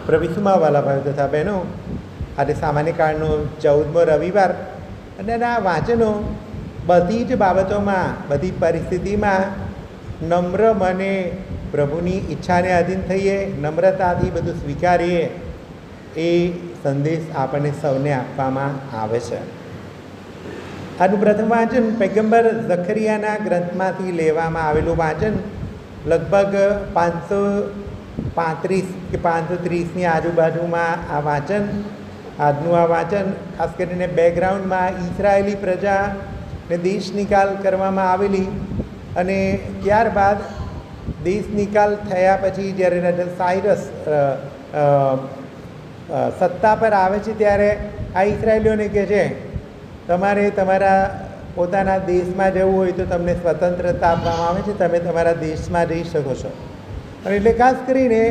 પ્રભુમાં વાલા ભાઈઓ તથા બહેનો, આજે સામાન્ય કાળનો 14મો રવિવાર અને આ વાંચનો બધી જ બાબતોમાં, બધી પરિસ્થિતિમાં નમ્ર મને પ્રભુની ઈચ્છાને આધીન થઈએ, નમ્રતાથી બધું સ્વીકારીએ, એ સંદેશ આપણને સૌને આપવામાં આવે છે. આજનું પ્રથમ વાંચન પૈગંબર ઝકરિયાના ગ્રંથમાંથી લેવામાં આવેલું વાંચન, લગભગ 535 કે 530ની આજુબાજુમાં આ વાંચન. આજનું આ વાંચન ખાસ કરીને બેકગ્રાઉન્ડમાં ઇઝરાયેલી પ્રજાને દેશ નિકાલ કરવામાં આવેલી, અને ત્યારબાદ દેશ નિકાલ થયા પછી જ્યારે રાજા સાયરસ સત્તા પર આવે છે ત્યારે આ ઇઝરાયેલીઓને કહે છે, તમારે તમારા પોતાના દેશમાં જવું હોય તો તમને સ્વતંત્રતા આપવામાં આવે છે, તમે તમારા દેશમાં જઈ શકો છો. અને એટલે ખાસ કરીને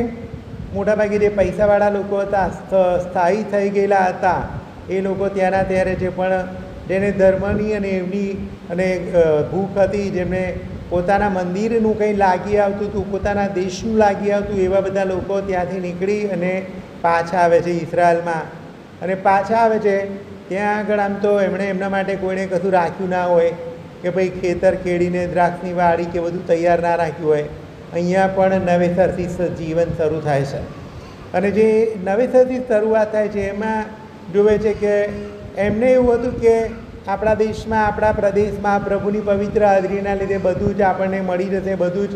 મોટાભાગે જે પૈસાવાળા લોકો હતા, સ્થાયી થઈ ગયેલા હતા, એ લોકો ત્યાંના ત્યારે જે પણ જેને ધર્મની અને એમની અને ભૂખ હતી, જેમને પોતાના મંદિરનું કંઈ લાગી આવતું હતું, પોતાના દેશનું લાગી આવતું, એવા બધા લોકો ત્યાંથી નીકળી અને પાછા આવે છે ઇઝરાયલમાં. અને પાછા આવે છે ત્યાં આગળ આમ તો એમણે એમના માટે કોઈને કશું રાખ્યું ના હોય કે ભાઈ ખેતર ખેડીને દ્રાક્ષની વાડી કે બધું તૈયાર ના રાખ્યું હોય. અહીંયા પણ નવેસરથી જીવન શરૂ થાય છે. અને જે નવેસરથી શરૂઆત થાય છે એમાં જોવે છે કે એમને એવું હતું કે આપણા દેશમાં, આપણા પ્રદેશમાં પ્રભુની પવિત્ર હાજરીના લીધે બધું જ આપણને મળી જશે, બધું જ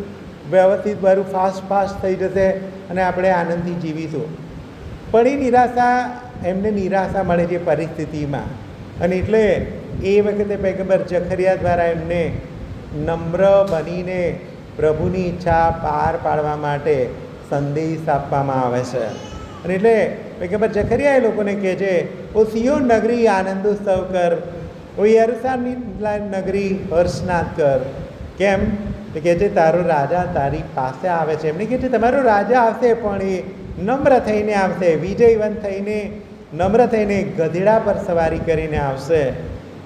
વ્યવસ્થિત, બધું ફાસ્ટ થઈ જશે અને આપણે આનંદથી જીવીશું. પણ એ નિરાશા, એમને નિરાશા મળે છે પરિસ્થિતિમાં. અને એટલે એ વખતે પૈગંબર ઝકરિયા દ્વારા એમને નમ્ર બનીને પ્રભુની ઈચ્છા પાર પાડવા માટે સંદેશ આપવામાં આવે છે. અને એટલે પૈગંબર ઝકરિયા એ લોકોને કહે છે, ઓ સિયોન નગરી આનંદોત્સવ કર, ઓ યરૂશલેમ નગરી હર્ષનાદ કર. કેમ? તો કહે છે તારો રાજા તારી પાસે આવે છે. એમને કહે છે તમારો રાજા આવશે, પણ એ નમ્ર થઈને આવશે, વિજયવંત થઈને, નમ્ર થઈને ગધેડા પર સવારી કરીને આવશે,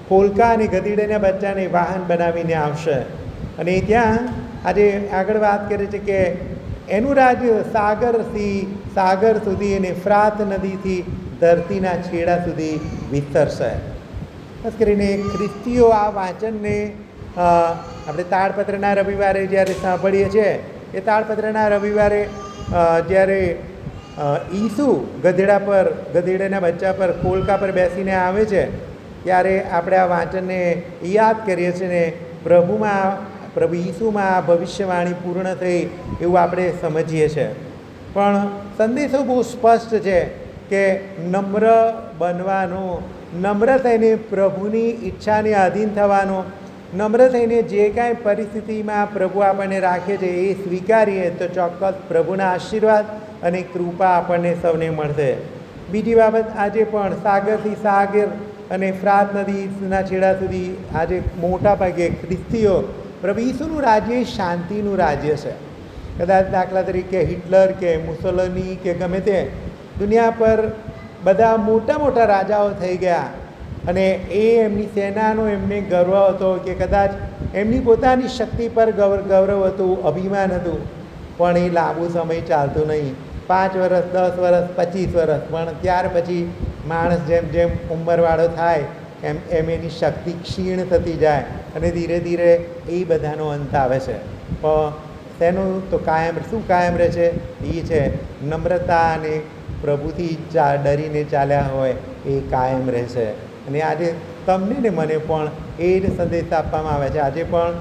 પોલકા અને ગધેડાના બચ્ચાને વાહન બનાવીને આવશે. અને ત્યાં આજે આગળ વાત કરે છે કે એનું રાજ્ય સાગર સુધી અને ફ્રાત નદીથી ધરતીના છેડા સુધી વિસ્તરશે. ખાસ કરીને ખ્રિસ્તીઓ આ વાંચનને આપણે તાળપત્રના રવિવારે જ્યારે સાંભળીએ છીએ, એ તાળપત્રના રવિવારે જ્યારે ઈસુ ગધેડાના બચ્ચા પર, કોલકા પર બેસીને આવે છે, ત્યારે આપણે આ વાંચનને યાદ કરીએ છીએ ને પ્રભુ ઈસુમાં આ ભવિષ્યવાણી પૂર્ણ થઈ એવું આપણે સમજીએ છીએ. પણ સંદેશો બહુ સ્પષ્ટ છે કે નમ્ર બનવાનો, નમ્ર થઈને પ્રભુની ઈચ્છાને આધીન થવાનો, નમ્ર થઈને જે કાંઈ પરિસ્થિતિમાં પ્રભુ આપણને રાખે છે એ સ્વીકારીએ તો ચોક્કસ પ્રભુના આશીર્વાદ અને કૃપા આપણને સૌને મળશે. બીજી બાબત, આજે પણ સાગરથી સાગર અને ફ્રાત નદીના છેડા સુધી આજે મોટા ભાગે ખ્રિસ્તીઓ, પ્રભુ ઈસુનું રાજ્ય એ શાંતિનું રાજ્ય છે. કદાચ દાખલા તરીકે હિટલર કે મુસોલિની કે ગમે તે દુનિયા પર બધા મોટા મોટા રાજાઓ થઈ ગયા, અને એ એમની સેનાનો એમને ગર્વ હતો કે કદાચ એમની પોતાની શક્તિ પર ગૌરવ હતું, અભિમાન હતું. પણ એ લાંબુ સમય ચાલતું નહીં, 5 વર્ષ, 10 વર્ષ, 25 વર્ષ. પણ ત્યાર પછી માણસ જેમ જેમ ઉંમરવાળો થાય એમ એની શક્તિ ક્ષીણ થતી જાય, અને ધીરે ધીરે એ બધાનો અંત આવે છે. પણ તેનું તો શું કાયમ રહે છે? એ છે નમ્રતા અને પ્રભુથી ડરીને ચાલ્યા હોય એ કાયમ રહેશે. અને આજે તમને ને મને પણ એ જ સંદેશ આપવામાં આવે છે. આજે પણ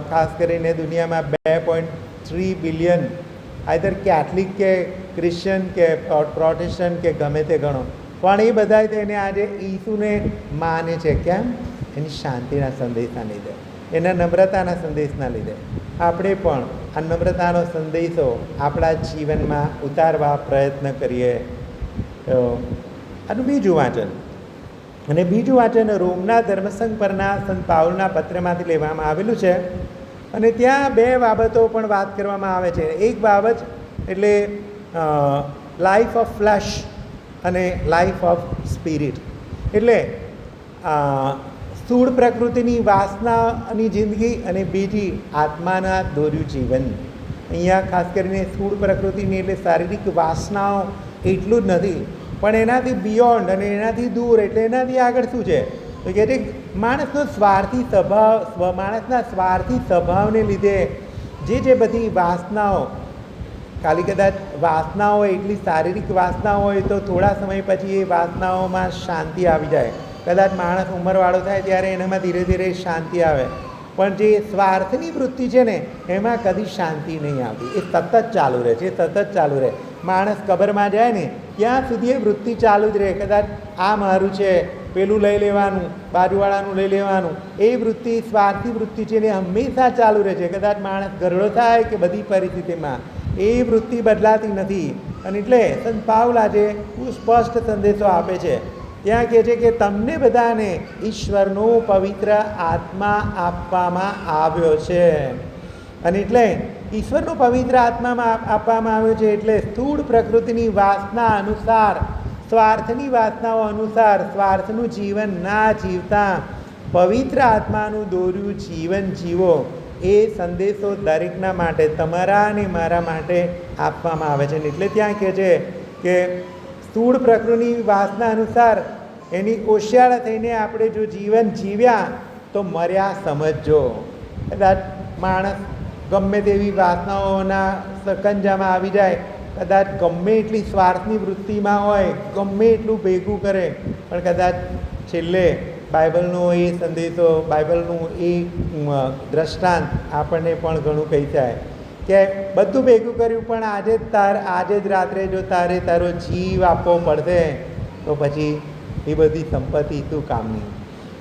ખાસ કરીને દુનિયામાં 2.3 બિલિયન આઈધર કેથલિક કે ક્રિશ્ચન કે પ્રોટેસ્ટન્ટ કે ગમે તે ગણો, પણ એ બધાય તેને આજે ઈસુને માને છે. કેમ? એની શાંતિના સંદેશના લીધે, એના નમ્રતાના સંદેશના લીધે. આપણે પણ આ નમ્રતાનો સંદેશો આપણા જીવનમાં ઉતારવા પ્રયત્ન કરીએ. આનું બીજું વાંચન, અને બીજું વાંચન રોમના ધર્મસંઘ પરના સંત પાઉલના પત્રમાંથી લેવામાં આવેલું છે. અને ત્યાં 2 બાબતો પણ વાત કરવામાં આવે છે. એક બાબત એટલે લાઈફ ઓફ ફ્લેશ અને લાઈફ ઓફ સ્પિરિટ, એટલે સ્થૂળ પ્રકૃતિની વાસનાની જિંદગી અને બીજી આત્માના દોર્યું જીવન. અહીંયા ખાસ કરીને સ્થૂળ પ્રકૃતિની એટલે શારીરિક વાસનાઓ એટલું જ નથી, પણ એનાથી બિયોન્ડ અને એનાથી દૂર, એટલે એનાથી આગળ શું છે તો કહે છે માણસનો સ્વાર્થી સ્વભાવ, માણસના સ્વાર્થી સ્વભાવને લીધે જે બધી વાસનાઓ, ખાલી કદાચ વાસનાઓ એટલી શારીરિક વાસના હોય તો થોડા સમય પછી એ વાસનાઓમાં શાંતિ આવી જાય. કદાચ માણસ ઉંમરવાળો થાય ત્યારે એનામાં ધીરે ધીરે શાંતિ આવે, પણ જે સ્વાર્થની વૃત્તિ છે ને એમાં કદી શાંતિ નહીં આવતી. એ સતત ચાલુ રહે છે, સતત ચાલુ રહે. માણસ કબરમાં જાય ને ત્યાં સુધી એ વૃત્તિ ચાલુ જ રહે. કદાચ આ મારું છે, પેલું લઈ લેવાનું, બાજુવાળાનું લઈ લેવાનું, એ વૃત્તિ સ્વાર્થી વૃત્તિ છે ને હંમેશા ચાલુ રહે છે. કદાચ માણસ ગરડો થાય કે બધી પરિસ્થિતિમાં એ વૃત્તિ બદલાતી નથી. અને એટલે સંત પાઉલ આજે સ્પષ્ટ સંદેશો આપે છે. ત્યાં કહે છે કે તમને બધાને ઈશ્વરનો પવિત્ર આત્મા આપવામાં આવ્યો છે. અને એટલે ઈશ્વરનો પવિત્ર આત્મામાં આપવામાં આવ્યો છે એટલે સ્થૂળ પ્રકૃતિની વાસના અનુસાર, સ્વાર્થની વાસનાઓ અનુસાર સ્વાર્થનું જીવન ના જીવતા પવિત્ર આત્માનું દોર્યું જીવન જીવો. એ સંદેશો દરેકના માટે, તમારા અને મારા માટે આપવામાં આવે છે. એટલે ત્યાં કહે છે કે સ્થૂળ પ્રકૃતિની વાસના અનુસાર એની ઓશિયાળા થઈને આપણે જો જીવન જીવ્યા તો મર્યા સમજજો. કદાચ માણસ ગમે તેવી વાસનાઓના સકંજામાં આવી જાય, કદાચ ગમે એટલી સ્વાર્થની વૃત્તિમાં હોય, ગમે એટલું ભેગું કરે, પણ કદાચ છેલ્લે બાઇબલનો એ સંદેશો, બાઇબલનું એ દ્રષ્ટાંત આપણને પણ ઘણું કહી જાય કે બધું ભેગું કર્યું પણ આજે જ રાત્રે જો તારે તારો જીવ આપવો પડશે તો પછી એ બધી સંપત્તિ શું કામની.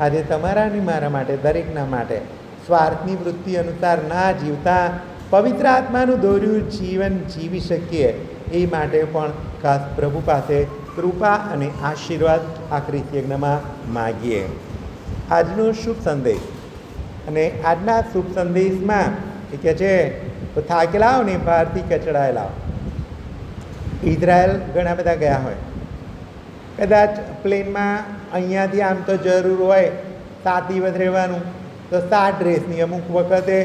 આજે તમારા અને મારા માટે, દરેકના માટે સ્વાર્થની વૃત્તિ અનુસાર ના જીવતા પવિત્ર આત્માનું દોર્યું જીવન જીવી શકીએ એ માટે પણ ખાસ પ્રભુ પાસે કૃપા અને આશીર્વાદ આ ખ્રિસ્તી યજ્ઞમાં માગીએ. આજનો શુભ સંદેશ, અને આજના શુભ સંદેશમાં એ કહે છે તો થાકેલા ને બહારથી કચડાયેલા. ઇઝરાયલ ઘણા બધા ગયા હોય, કદાચ પ્લેનમાં અહીંયાથી આમ તો જરૂર હોય 7 દિવસ રહેવાનું તો 7 ડ્રેસની, અમુક વખતે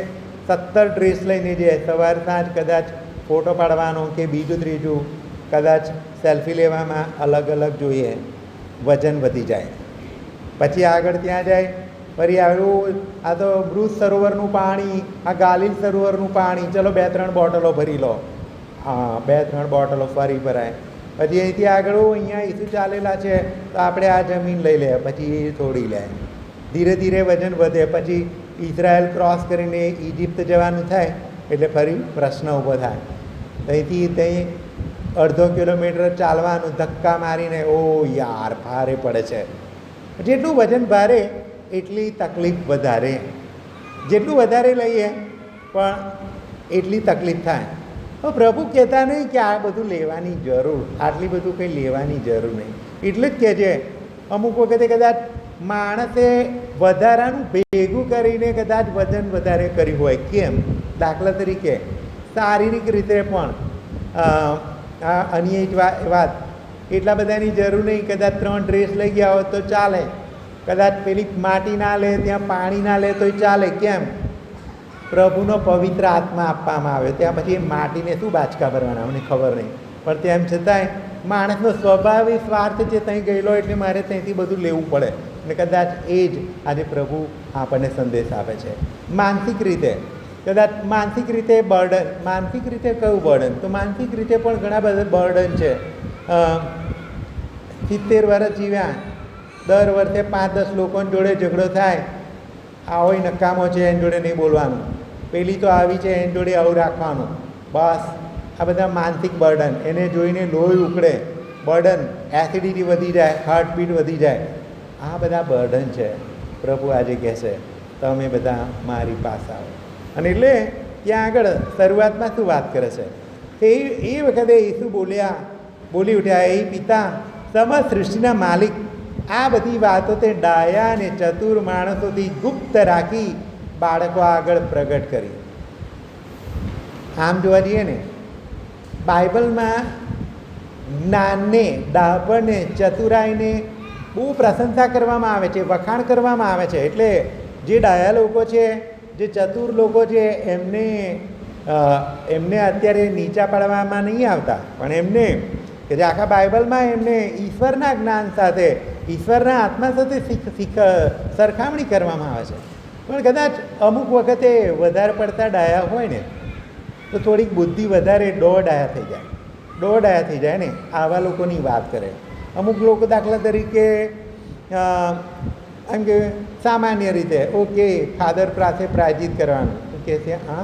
17 ડ્રેસ લઈને જાય. સવાર સાંજ કદાચ ફોટો પાડવાનો કે બીજું ત્રીજું, કદાચ સેલ્ફી લેવામાં અલગ અલગ જોઈએ, વજન વધી જાય. પછી આગળ ત્યાં જાય, ફરી આવ્યું આ તો બૃજ સરોવરનું પાણી, આ ગાલિલ સરોવરનું પાણી, ચલો 2-3 બોટલો ભરી લો. હા, 2-3 બોટલો ફરી ભરાય. પછી અહીંથી આગળ અહીંયા ઈસુ ચાલેલા છે તો આપણે આ જમીન લઈ લે, પછી એ થોડી લે. ધીરે ધીરે વજન વધે. પછી ઇઝરાયલ ક્રોસ કરીને ઇજિપ્ત જવાનું થાય એટલે ફરી પ્રશ્ન ઊભો થાય. અહીંથી ત્યાં 1/2 કિલોમીટર ચાલવાનું, ધક્કા મારીને, ઓ યાર ભારે પડે છે. જેટલું વજન ભારે એટલી તકલીફ વધારે, જેટલું વધારે લઈએ પણ એટલી તકલીફ થાય. તો પ્રભુ કહેતા નહીં કે આ બધું લેવાની જરૂર, આટલી બધું કંઈ લેવાની જરૂર નહીં. એટલે જ કહે છે અમુક વખતે કદાચ માણસે વધારાનું ભેગું કરીને કદાચ વજન વધારે કર્યું હોય. કેમ? દાખલા તરીકે શારીરિક રીતે પણ અન્ય વાત, એટલા બધાની જરૂર નહીં. કદાચ 3 ડ્રેસ લઈ ગયા હોત તો ચાલે, કદાચ પેલી માટી ના લે, ત્યાં પાણી ના લે તોય ચાલે. કેમ? પ્રભુનો પવિત્ર આત્મા આપવામાં આવ્યો. ત્યાં પછી એ માટીને શું બાચકા ભરવાના, અમને ખબર નહીં. પણ તેમ છતાંય માણસનો સ્વભાવ એ સ્વાર્થ છે, ત્યાં ગયેલો એટલે મારે ત્યાંથી બધું લેવું પડે. અને કદાચ એ જ આજે પ્રભુ આપણને સંદેશ આપે છે. માનસિક રીતે, કદાચ માનસિક રીતે બર્ડન, માનસિક રીતે કયું બર્ડન? તો માનસિક રીતે પણ ઘણા બધા બર્ડન છે. 70 વર્ષ જીવ્યા, દર વર્ષે 5-10 લોકોની જોડે ઝઘડો થાય. આ હોય નકામો છે, એની જોડે નહીં બોલવાનું, પેલી તો આવી છે એની જોડે આવું રાખવાનું. બસ આ બધા માનસિક બર્ડન, એને જોઈને લોહી ઉકળે, બર્ડન, એસિડિટી વધી જાય, હાર્ટબીટ વધી જાય. આ બધા બર્ડન છે. પ્રભુ આજે કહેશે તમે બધા મારી પાસે આવો. અને એટલે ત્યાં આગળ શરૂઆતમાં શું વાત કરે છે કે એ વખતે ઈસુ બોલી ઉઠ્યા, એ પિતા સમસ્ત સૃષ્ટિના માલિક, આ બધી વાતો તે ડાયા અને ચતુર માણસોથી ગુપ્ત રાખી બાળકો આગળ પ્રગટ કરી. આમ જોવા જઈએ ને બાઇબલમાં જ્ઞાનને, ડાપણને, ચતુરાઈને બહુ પ્રશંસા કરવામાં આવે છે, વખાણ કરવામાં આવે છે. એટલે જે ડાયા લોકો છે, જે ચતુર લોકો છે, એમને અત્યારે નીચા પાડવામાં નહીં આવતા, પણ એમને કે જે આખા બાઇબલમાં એમને ઈશ્વરના જ્ઞાન સાથે ઈશ્વરના આત્મા સાથે સરખામણી કરવામાં આવે છે. પણ કદાચ અમુક વખતે વધારે પડતા ડાયા હોય ને તો થોડીક બુદ્ધિ વધારે ડાયા થઈ જાય ને આવા લોકોની વાત કરે. અમુક લોકો દાખલા તરીકે એમ કે સામાન્ય રીતે ઓકે ફાધર પાસે પ્રાયજિત કરવાનું તો કહે છે હા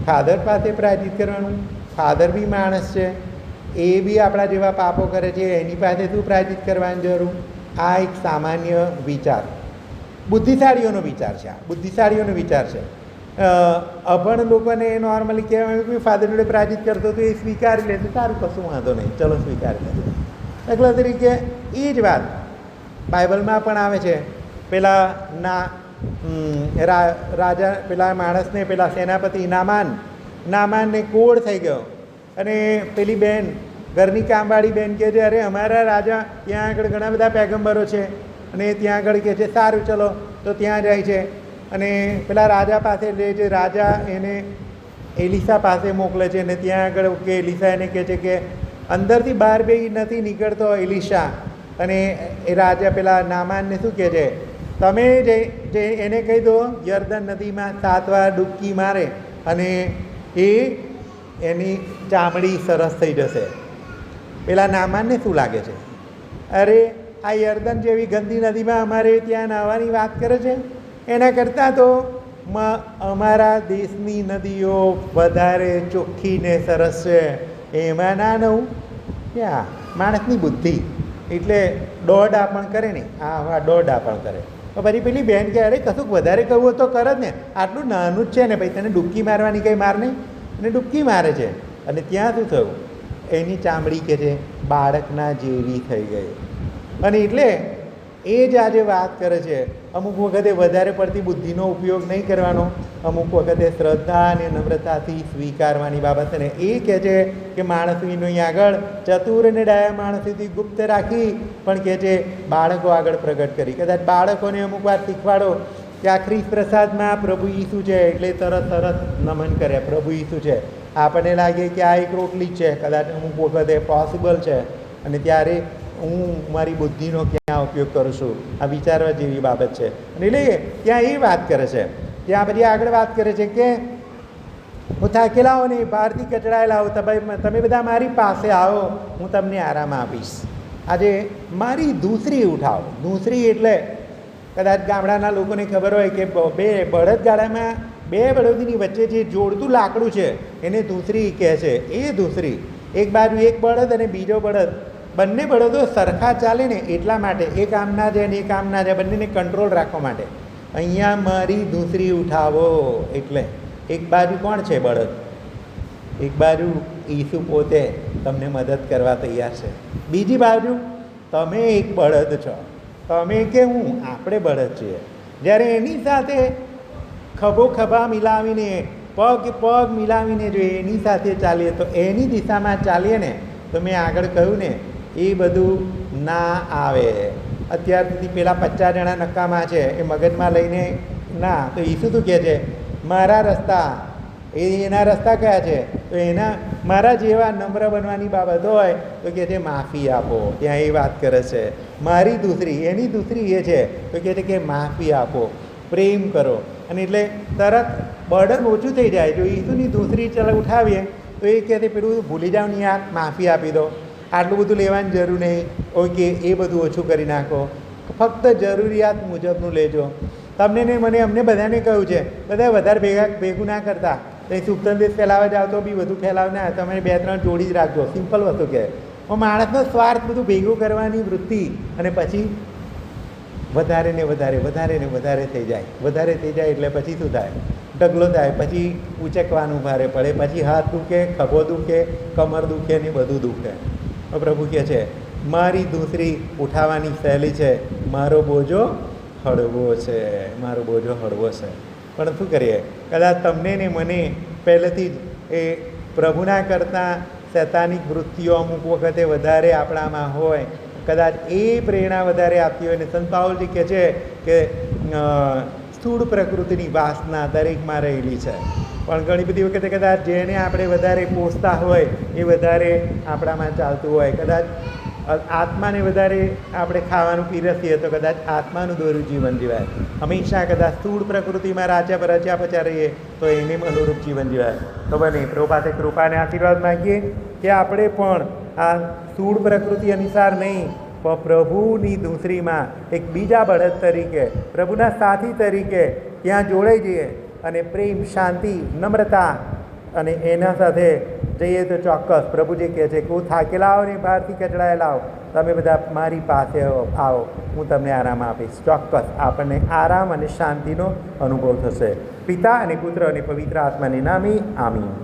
ફાધર પાસે પ્રાયજિત કરવાનું, ફાધર બી માણસ છે, એ બી આપણા જેવા પાપો કરે છે, એની પાસે શું પ્રાયજિત કરવાની જરૂર? આ એક સામાન્ય વિચાર, બુદ્ધિશાળીઓનો વિચાર છે. આ બુદ્ધિશાળીઓનો વિચાર છે. અભણ લોકોને નોર્મલી કહેવાય કે ફાધર જોડે પ્રાયજિત કરતો તો એ સ્વીકારી લે તો સારું, કશું વાંધો નહીં, ચલો સ્વીકારી લે. દાખલા તરીકે એ જ વાત બાઇબલમાં પણ આવે છે. પેલા રાજા પેલા માણસને પેલા સેનાપતિ નામાનને કોડ થઈ ગયો અને પેલી બેન ઘરની કામવાળી બેન કહે છે અરે અમારા રાજા ત્યાં આગળ ઘણા બધા પેગમ્બરો છે અને ત્યાં આગળ કહે છે સારું ચલો, તો ત્યાં જાય છે અને પેલા રાજા પાસે લે છે. રાજા એને એલિસા પાસે મોકલે છે અને ત્યાં આગળ કે એલિસા એને કહે છે કે અંદરથી બહાર બી નથી નીકળતો એલિશા. અને એ રાજા પેલા નામાનને શું કહે છે, તમે જે એને કહી દો યર્દન નદીમાં 7 વાર ડૂબકી મારે અને એની ચામડી સરસ થઈ જશે. પેલા નામાનને શું લાગે છે, અરે આ યર્દન જેવી ગંદી નદીમાં અમારે ત્યાં નાહવાની વાત કરે છે, એના કરતાં તો અમારા દેશની નદીઓ વધારે ચોખ્ખી ને સરસ છે, એમાં ના નવું. ત્યાં માણસની બુદ્ધિ એટલે દોડા પણ કરે ને, આવા દોડા પણ કરે. તો પછી પેલી બેન કે અરે કશુંક વધારે કહું તો કર જ ને, આટલું નાનું જ છે ને ભાઈ, તને ડૂબકી મારવાની કંઈ માર નહીં. અને ડૂબકી મારે છે અને ત્યાં શું થયું, એની ચામડી કે છે બાળકના જેવી થઈ ગઈ. અને એટલે એ જ આજે વાત કરે છે. અમુક વખતે વધારે પડતી બુદ્ધિનો ઉપયોગ નહીં કરવાનો, અમુક વખતે શ્રદ્ધા અને નમ્રતાથી સ્વીકારવાની બાબત. અને એ કહે છે કે માણસની આગળ ચતુર અને ડાયા માણસોથી ગુપ્ત રાખી પણ કહે છે બાળકો આગળ પ્રગટ કરી. કદાચ બાળકોને અમુક વાર શીખવાડો કે આ ખ્રિસ્ત પ્રસાદમાં પ્રભુ ઈસુ છે એટલે તરત નમન કરે, પ્રભુ ઈસુ છે. આપણને લાગે કે આ એક રોટલી જ છે, કદાચ અમુક વખતે પોસિબલ છે, અને ત્યારે હું મારી બુદ્ધિનો ક્યાં ઉપયોગ કરું છું, આ વિચારવા જેવી બાબત છે. અને એટલે ત્યાં એ વાત કરે છે. ત્યાં પછી આગળ વાત કરે છે કે હું થાકેલા હો ને બહારથી કચડાયેલા હો, તમે બધા મારી પાસે આવો, હું તમને આરામ આપીશ. આજે મારી ધૂસરી ઉઠાવો. ધૂસરી એટલે કદાચ ગામડાના લોકોને ખબર હોય કે બે બળદગાડામાં 2 બળદની વચ્ચે જે જોડતું લાકડું છે એને ધૂસરી કહે છે. એ ધૂસરી એક બાજુ એક બળદ અને બીજો બળદ, બંને બળદો સરખા ચાલે ને એટલા માટે, એક આમ ના જાય ને એક આમ ના જાય, બંનેને કંટ્રોલ રાખવા માટે. અહીંયા મારી ધૂસરી ઉઠાવો એટલે એક બાજુ કોણ છે બળદ, એક બાજુ ઈસુ પોતે તમને મદદ કરવા તૈયાર છે, બીજી બાજુ તમે એક બળદ છો, તમે કે હું, આપણે બળદ છીએ. જ્યારે એની સાથે ખભા મિલાવીને પગ મિલાવીને જો એની સાથે ચાલીએ તો એની દિશામાં ચાલીએ ને તો મેં આગળ કહ્યું ને એ બધું ના આવે. અત્યાર સુધી પેલા 50 જણા નકામા છે એ મગજમાં લઈને ના, તો ઈસુ શું કહે છે, મારા રસ્તા એના રસ્તા કયા છે, તો એના મારા જેવા નમ્ર બનવાની બાબત હોય તો કહે છે માફી આપો. ત્યાં એ વાત કરે છે. મારી ધૂસરી, એની ધૂસરી એ છે તો કહે છે કે માફી આપો, પ્રેમ કરો. અને એટલે તરત બર્ડન ઓછું થઈ જાય. જો ઈસુની ધૂસરી ઉઠાવીએ તો એ કહે છે પેલું ભૂલી જાઓ ને યાર, માફી આપી દો, આટલું બધું લેવાની જરૂર નહીં, ઓકે એ બધું ઓછું કરી નાખો, ફક્ત જરૂરિયાત મુજબનું લેજો. તમને ને મને અમને બધાને કહ્યું છે, બધા વધારે ભેગું ના કરતા, કંઈ શુભ સંદેશ ફેલાવા જાઓ તો બી વધુ ફેલાવ ના, તમે 2-3 જોડી જ રાખજો, સિમ્પલ વસ્તુ કહે. પણ માણસનો સ્વાર્થ બધું ભેગું કરવાની વૃત્તિ, અને પછી વધારે ને વધારે થઈ જાય એટલે પછી શું થાય, ઢગલો થાય, પછી ઉચકવાનું ભારે પડે, પછી હાથ દુખે, ખભો દુખે, કમર દુખે ને બધું દુખે. પ્રભુ કહે છે મારી ધૂસરી ઉઠાવવાની સહેલી છે, મારો બોજો હળવો છે. પણ શું કરીએ, કદાચ તમને ને મને પહેલેથી જ એ પ્રભુના કરતાં શૈતાનિક વૃત્તિઓ અમુક વખતે વધારે આપણામાં હોય, કદાચ એ પ્રેરણા વધારે આપતી હોય. ને સંત પાઉલજી કહે છે કે સ્થૂળ પ્રકૃતિની વાસના દરેકમાં રહેલી છે. પણ ઘણી બધી વખતે કદાચ જેને આપણે વધારે પોષતા હોય એ વધારે આપણામાં ચાલતું હોય. કદાચ આત્માને વધારે આપણે ખાવાનું પીરસીએ તો કદાચ આત્માનું દોરું જીવન જીવાય. હંમેશા કદાચ સ્થૂળ પ્રકૃતિમાં રચ્યા પચ્યા રહીએ તો એને અનુરૂપ જીવન જીવાય. તો બને પ્રભુ પાસે કૃપાને આશીર્વાદ માગીએ કે આપણે પણ આ સ્થૂળ પ્રકૃતિ અનુસાર નહીં પણ પ્રભુની દૂસરીમાં એક બીજા બળદ તરીકે, પ્રભુના સાથી તરીકે ત્યાં જોડાઈ જઈએ અને પ્રેમ, શાંતિ, નમ્રતા અને એના સાથે જઈએ તો ચોક્કસ પ્રભુ જે કહે છે કે હું થાકેલા આવો ને બહારથી કચડાયેલા આવો, તમે બધા મારી પાસે આવો, હું તમને આરામ આપીશ. ચોક્કસ આપણને આરામ અને શાંતિનો અનુભવ થશે. પિતા અને પુત્ર અને પવિત્ર આત્માને નામે આમીન.